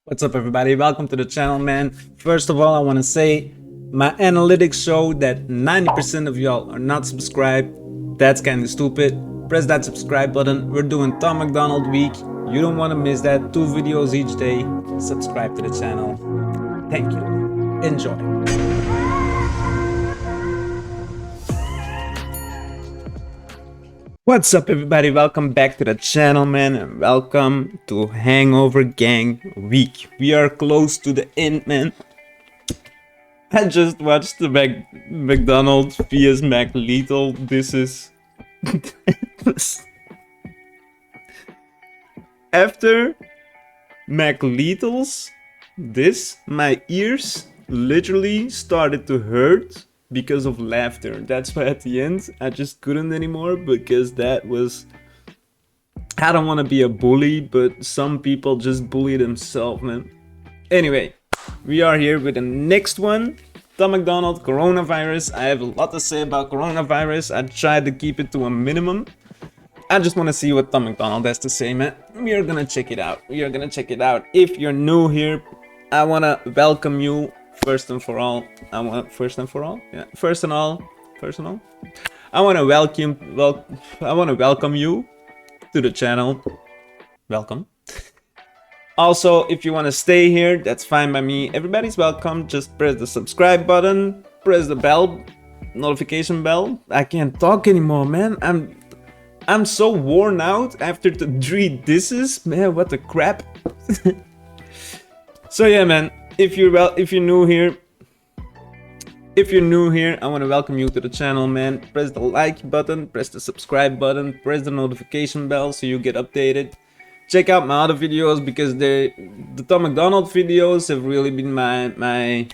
What's up, everybody? Welcome to the channel, man. First of all, I want to say my analytics show that 90% of y'all are not subscribed. That's kind of stupid. Press that subscribe button. We're doing Tom MacDonald week. You don't want to miss that. 2 videos each day. Subscribe to the channel. Thank you. Enjoy. What's up, everybody? Welcome back to the channel, man, and welcome to Hangover Gang week. We are close to the end, man. I just watched the MacDonald vs Mac Lethal. This is after Mac Lethal's my ears literally started to hurt because of laughter. That's why at the end I just couldn't anymore, because that was, I don't want to be a bully, but some people just bully themselves, man. Anyway, we are here with the next one, Tom MacDonald coronavirus. I have a lot to say about coronavirus. I tried to keep it to a minimum. I just want to see what Tom MacDonald has to say, man. We are gonna check it out. If you're new here, I want to welcome you. First and all, I want to welcome you to the channel. Welcome. Also, if you want to stay here, that's fine by me. Everybody's welcome. Just press the subscribe button, press the bell, notification bell. I can't talk anymore, man. I'm so worn out after the 3 disses, man. What the crap. So yeah, man. If you're new here, I want to welcome you to the channel, man. Press the like button, press the subscribe button, press the notification bell so you get updated. Check out my other videos, because the Tom MacDonald videos have really been my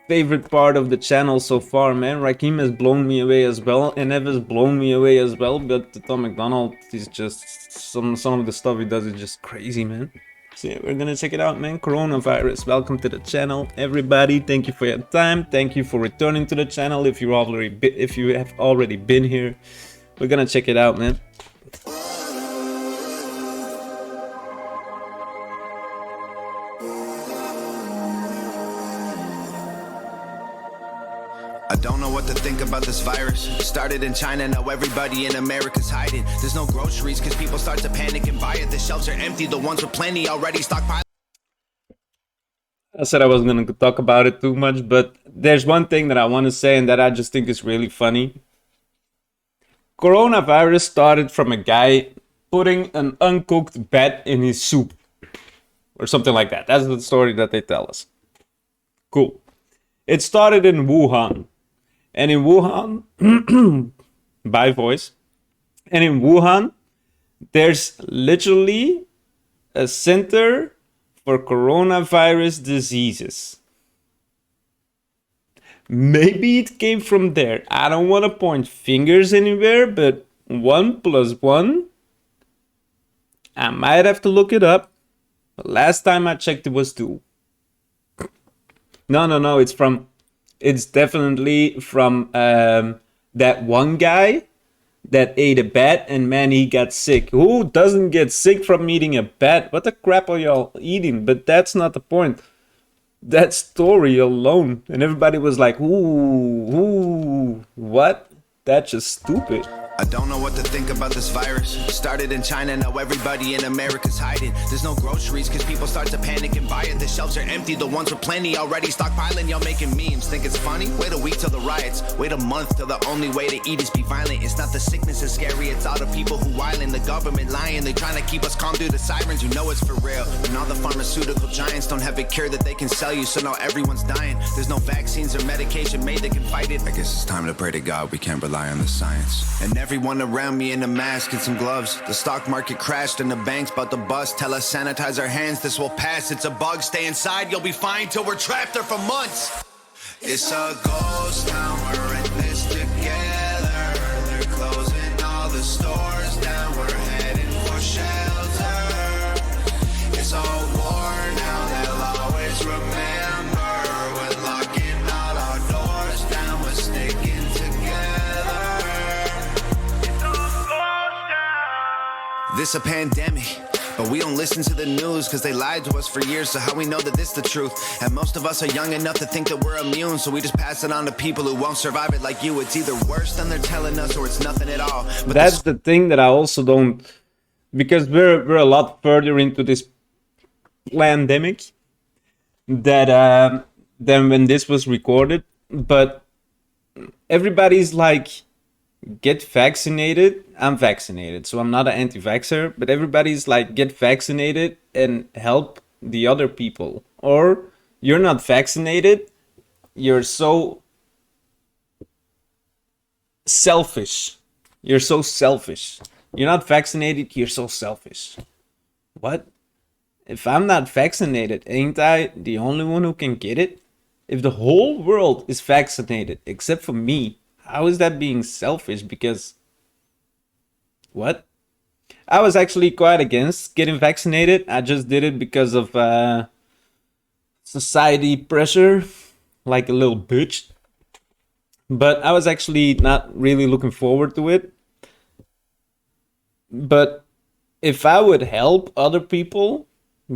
favorite part of the channel so far, man. Rakim has blown me away as well, and Ev has blown me away as well, but the Tom MacDonald is just some of the stuff he does is just crazy, man. So yeah, we're gonna check it out, man. Coronavirus. Welcome to the channel, everybody. Thank you for your time. Thank you for returning to the channel. If you have already been here, we're gonna check it out, man. I don't know what to think about this virus. Started in China, now everybody in America's hiding. There's no groceries because people start to panic and buy it. The shelves are empty, the ones with plenty already stockpiled. I said I wasn't going to talk about it too much, but there's one thing that I want to say, and that I just think is really funny. Coronavirus started from a guy putting an uncooked bat in his soup. Or something like that. That's the story that they tell us. Cool. It started in Wuhan. And in Wuhan, by voice, and in Wuhan, there's literally a center for coronavirus diseases. Maybe it came from there. I don't want to point fingers anywhere, but 1 + 1, I might have to look it up. But last time I checked, it was 2. No, it's definitely from that one guy that ate a bat, and man, he got sick. Who doesn't get sick from eating a bat? What the crap are y'all eating? But that's not the point. That story alone, and everybody was like, ooh, what? That's just stupid. I don't know what to think about this virus. Started in China, now everybody in America's hiding. There's no groceries because people start to panic and buy it. The shelves are empty, the ones with plenty already stockpiling. Y'all making memes, think it's funny? Wait a week till the riots. Wait a month till the only way to eat is be violent. It's not the sickness that's scary, it's all the people who whiling. The government lying, they trying to keep us calm through the sirens. You know it's for real. And all the pharmaceutical giants don't have a cure that they can sell you, so now everyone's dying. There's no vaccines or medication made that can fight it. I guess it's time to pray to God we can't rely on the science. And everyone around me in a mask and some gloves. The stock market crashed and the bank's about to bust. Tell us sanitize our hands, this will pass. It's a bug, stay inside, you'll be fine till we're trapped there for months. It's a ghost town, we're in this together. They're closing all the stores down, we're heading for shelter. It's a war now, they'll always remember. When locking all our doors down, we're sticking together. This a pandemic. But we don't listen to the news because they lied to us for years. So how we know that this the truth? And most of us are young enough to think that we're immune. So we just pass it on to people who won't survive it like you. It's either worse than they're telling us or it's nothing at all. But that's the thing that I also don't, because we're a lot further into this pandemic that than when this was recorded. But everybody's like, get vaccinated. I'm vaccinated, so I'm not an anti-vaxxer, but everybody's like, get vaccinated and help the other people. Or you're not vaccinated, you're so selfish. You're so selfish. You're not vaccinated, you're so selfish. What? If I'm not vaccinated, ain't I the only one who can get it? If the whole world is vaccinated except for me, how is that being selfish? Because what? I was actually quite against getting vaccinated. I just did it because of society pressure, like a little bitch. But I was actually not really looking forward to it. But if I would help other people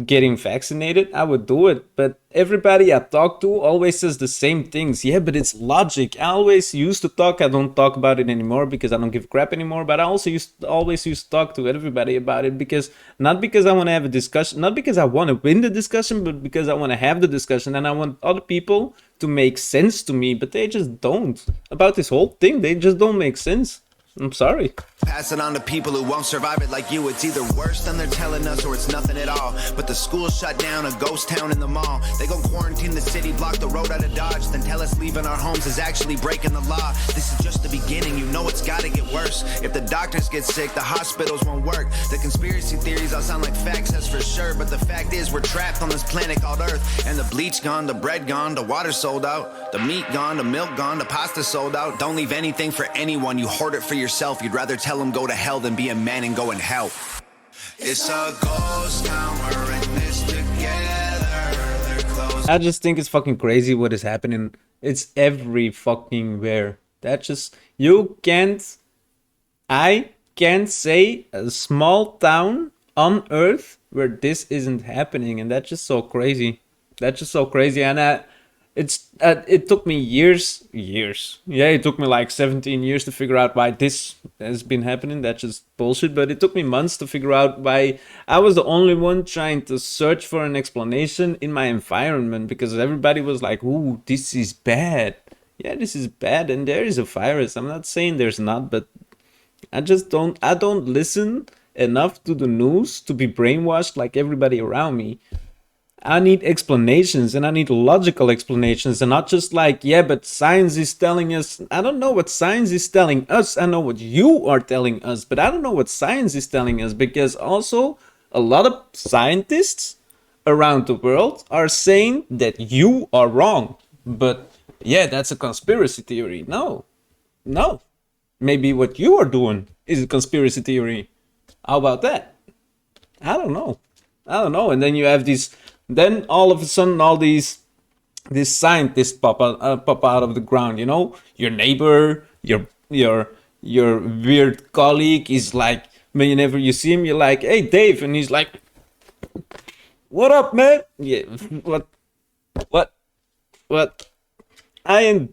getting vaccinated, I would do it. But everybody I talk to always says the same things. Yeah, but it's logic. I always used to talk. I don't talk about it anymore because I don't give a crap anymore. But I also always used to talk to everybody about it, because not because I want to have a discussion, not because I want to win the discussion, but because I want to have the discussion and I want other people to make sense to me. But they just don't. About this whole thing, they just don't make sense. I'm sorry. pass it on to people who won't survive it like you. It's either worse than they're telling us or it's nothing at all. But the school shut down, a ghost town in the mall. They gon' quarantine the city, block the road out of Dodge, then tell us leaving our homes is actually breaking the law. This is just the beginning, you know it's gotta get worse. If the doctors get sick, the hospitals won't work. The conspiracy theories all sound like facts, that's for sure. But the fact is we're trapped on this planet called Earth. And the bleach gone, the bread gone, the water sold out, the meat gone, the milk gone, the pasta sold out. Don't leave anything for anyone, you hoard it for yourself. You'd rather tell them go to hell than be a man and go and help. It's a ghost town, we're in this together. They're close. I just think it's fucking crazy what is happening. It's every fucking where. That just, I can't say a small town on earth where this isn't happening, and that's just so crazy. That's just so crazy. And it took me years. Yeah, it took me like 17 years to figure out why this has been happening. That's just bullshit. But it took me months to figure out why I was the only one trying to search for an explanation in my environment, because everybody was like, ooh, this is bad. Yeah, this is bad, and there is a virus. I'm not saying there's not, but I don't listen enough to the news to be brainwashed like everybody around me. I need explanations, and I need logical explanations, and not just like, yeah, but science is telling us. I don't know what science is telling us. I know what you are telling us, but I don't know what science is telling us, because also a lot of scientists around the world are saying that you are wrong. But yeah, that's a conspiracy theory. No. Maybe what you are doing is a conspiracy theory. How about that? I don't know. And then you have these. Then all of a sudden, all these scientists pop out of the ground. You know, your neighbor, your weird colleague is like, whenever you see him, you're like, hey, Dave, and he's like, what up, man? Yeah, what? I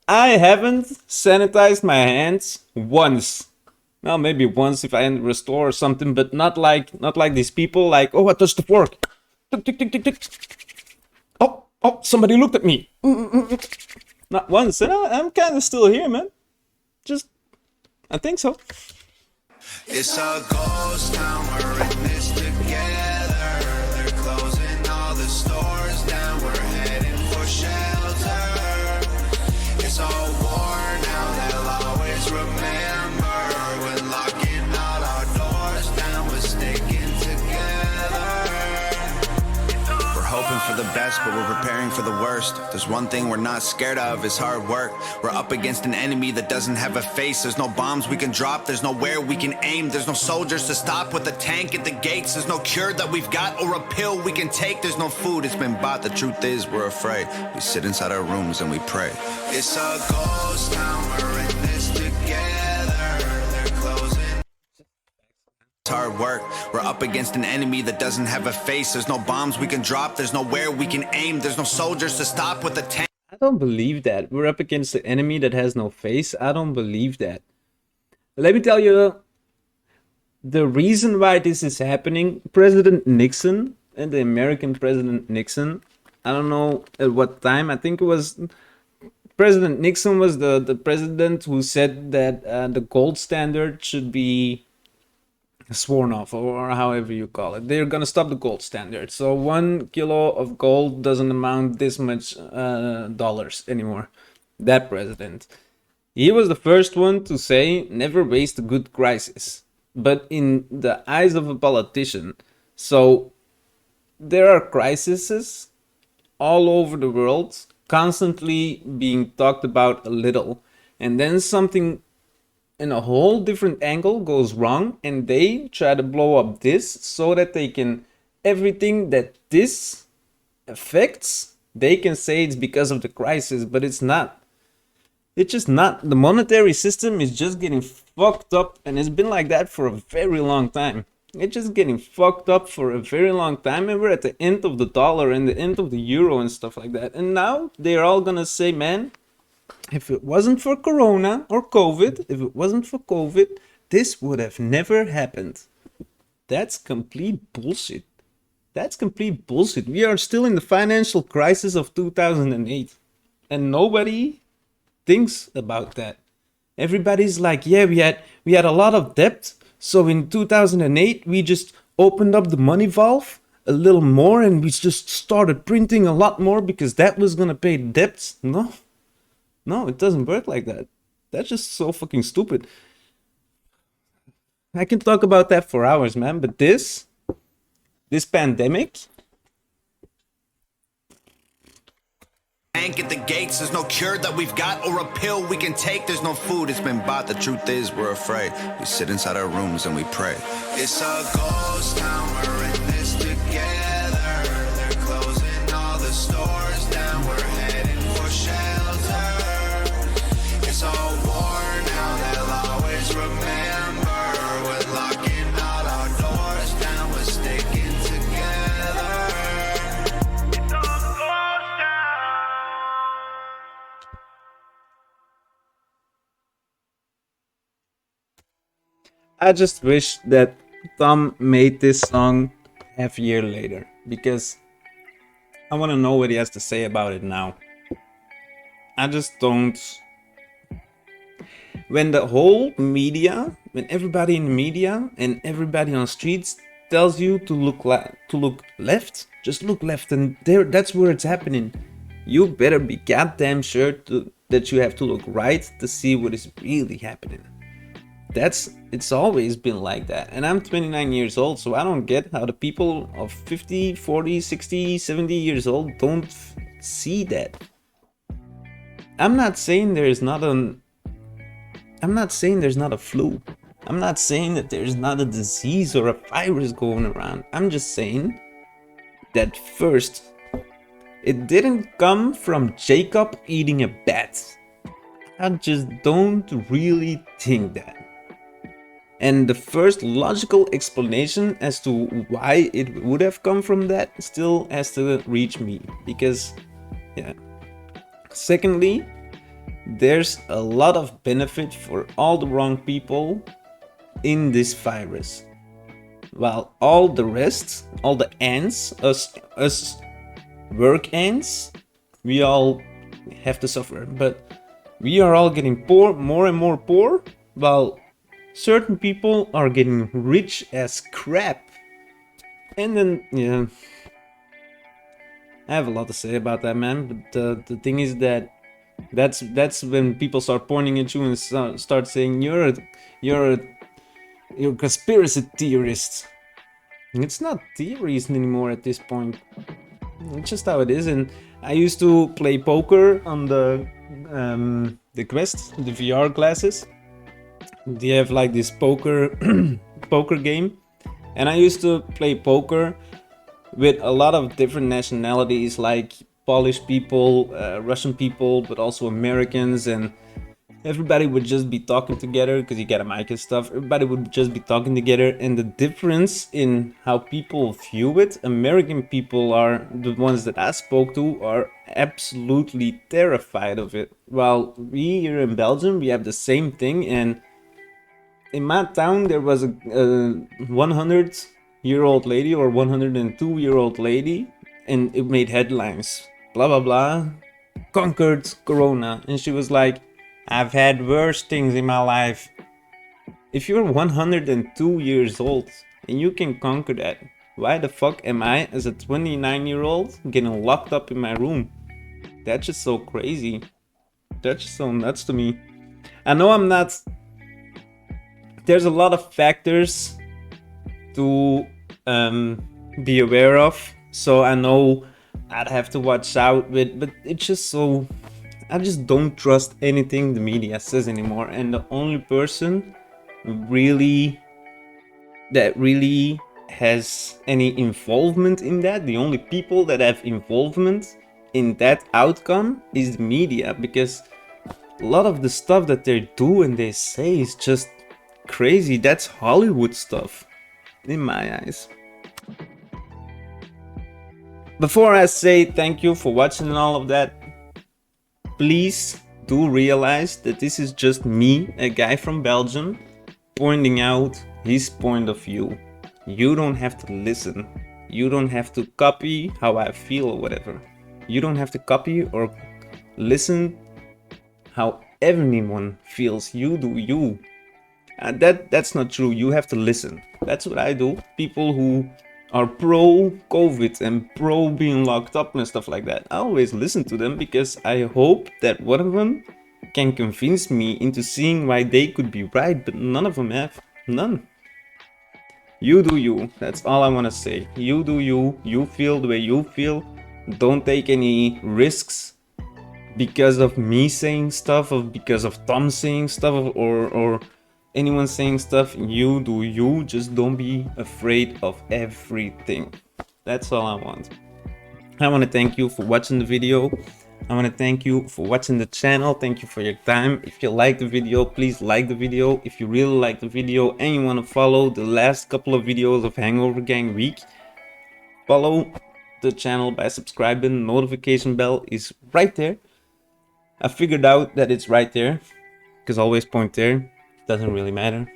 haven't sanitized my hands once. Well, maybe once if I enter a store or something, but not like these people. Like, oh, I touched the fork. Tick, tick, tick, tick. Oh, somebody looked at me. Not once, and I'm kind of still here, man. I think so. It's a ghost town, we're in this together. They're closing all the stores down, we're heading for shelter. It's all war now, they'll always remember when locking all our doors down, we're sticking together. We're hoping for the best, but we're preparing for the worst. There's one thing we're not scared of, is hard work. We're up against an enemy that doesn't have a face. There's no bombs we can drop, there's nowhere we can aim. There's no soldiers to stop with a tank at the gates. There's no cure that we've got or a pill we can take. There's no food, it's been bought. The truth is we're afraid. We sit inside our rooms and we pray. It's a ghost town, we're in this together. They're closing. hard work. We're up against an enemy that doesn't have a face. There's no bombs we can drop, there's nowhere we can aim, there's no soldiers to stop with the tank. I don't believe that. We're up against an enemy that has no face. I don't believe that. Let me tell you the reason why this is happening. President Nixon and the American President Nixon, I don't know at what time, I think it was President Nixon was the president who said that the gold standard should be sworn off, or however you call it. They're gonna stop the gold standard. So 1 kilo of gold doesn't amount this much dollars anymore. That president. He was the first one to say, never waste a good crisis. But in the eyes of a politician, so there are crises all over the world, constantly being talked about a little, and then something in a whole different angle goes wrong, and they try to blow up this so that they can, everything that this affects, they can say it's because of the crisis, but it's not. It's just not. The monetary system is just getting fucked up, and it's been like that for a very long time. It's just getting fucked up for a very long time, and we're at the end of the dollar and the end of the euro and stuff like that. And now they're all gonna say, man, if it wasn't for Corona or COVID, if it wasn't for COVID, this would have never happened. That's complete bullshit. That's complete bullshit. We are still in the financial crisis of 2008, and nobody thinks about that. Everybody's like, yeah, we had a lot of debt, so in 2008 we just opened up the money valve a little more and we just started printing a lot more because that was gonna pay the debts. No, it doesn't work like that. That's just so fucking stupid. I can talk about that for hours, man, but this pandemic, At the gates, there's no cure that we've got or a pill we can take. There's no food, it's been bought. The truth is, we're afraid. We sit inside our rooms and we pray. It's a ghost town, we're in this together. They're closing all the stores down, we're heading for shelter. It's all war now, they'll always remember. We're locking all our doors down, we're sticking together. It's all ghost town. I just wish that Tom made this song half a year later, because I want to know what he has to say about it now. I just don't. When the whole media, when everybody in the media and everybody on the streets tells you to look left, just look left, and that's where it's happening. You better be goddamn sure that you have to look right to see what is really happening. It's always been like that. And I'm 29 years old, so I don't get how the people of 50, 40, 60, 70 years old don't see that. I'm not saying there's not a flu. I'm not saying that there's not a disease or a virus going around. I'm just saying that first, it didn't come from Jacob eating a bat. I just don't really think that. And the first logical explanation as to why it would have come from that still has to reach me. Because, yeah. Secondly, there's a lot of benefit for all the wrong people in this virus. While all the rest, all the ants, us work ants, we all have to suffer. But we are all getting poor, more and more poor, while certain people are getting rich as crap. And then, yeah, I have a lot to say about that, man. But the thing is that's when people start pointing at you and start saying you're a conspiracy theorist. It's not theories anymore at this point. It's just how it is. And I used to play poker on the Quest, the VR glasses. They have like this poker game, and I used to play poker with a lot of different nationalities, like Polish people, Russian people, but also Americans, and everybody would just be talking together because you get a mic and stuff. Everybody would just be talking together, and the difference in how people view it, American people are the ones that I spoke to are absolutely terrified of it. While we here in Belgium, we have the same thing, and in my town there was a 100-year-old lady or 102-year-old lady, and it made headlines. Blah blah blah, conquered Corona, and she was like, I've had worse things in my life. If you're 102 years old and you can conquer that, why the fuck am I, as a 29-year-old, getting locked up in my room? That's just so crazy. That's just so nuts to me. I know I'm not... There's a lot of factors to be aware of, so I know I'd have to watch out with, but it's just so... I just don't trust anything the media says anymore, and the only person really has any involvement in that, the only people that have involvement in that outcome is the media, because a lot of the stuff that they do and they say is just crazy. That's Hollywood stuff, in my eyes. Before I say thank you for watching and all of that, please do realize that this is just me, a guy from Belgium, pointing out his point of view. You don't have to listen. You don't have to copy how I feel or whatever. You don't have to copy or listen how anyone feels. You do you. And that's not true. You have to listen. That's what I do. People who are pro-COVID and pro being locked up and stuff like that, I always listen to them because I hope that one of them can convince me into seeing why they could be right, but none of them have. None. You do you. That's all I want to say. You do you. You feel the way you feel. Don't take any risks because of me saying stuff, or because of Tom saying stuff, or anyone saying stuff. You do you. Just don't be afraid of everything. That's all I want. I want to thank you for watching the video. I want to thank you for watching the channel. Thank you for your time. If you like the video, please like the video. If you really like the video and you want to follow the last couple of videos of Hangover Gang Week, follow the channel by subscribing. Notification bell is right there. I figured out that it's right there, because I always point there. Doesn't really matter.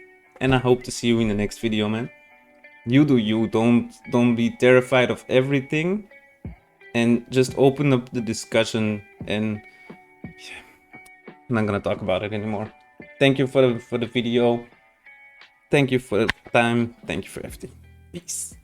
And I hope to see you in the next video, man. You do you. Don't be terrified of everything, and just open up the discussion. And I'm not gonna talk about it anymore. Thank you for the video. Thank you for the time. Thank you for everything. Peace.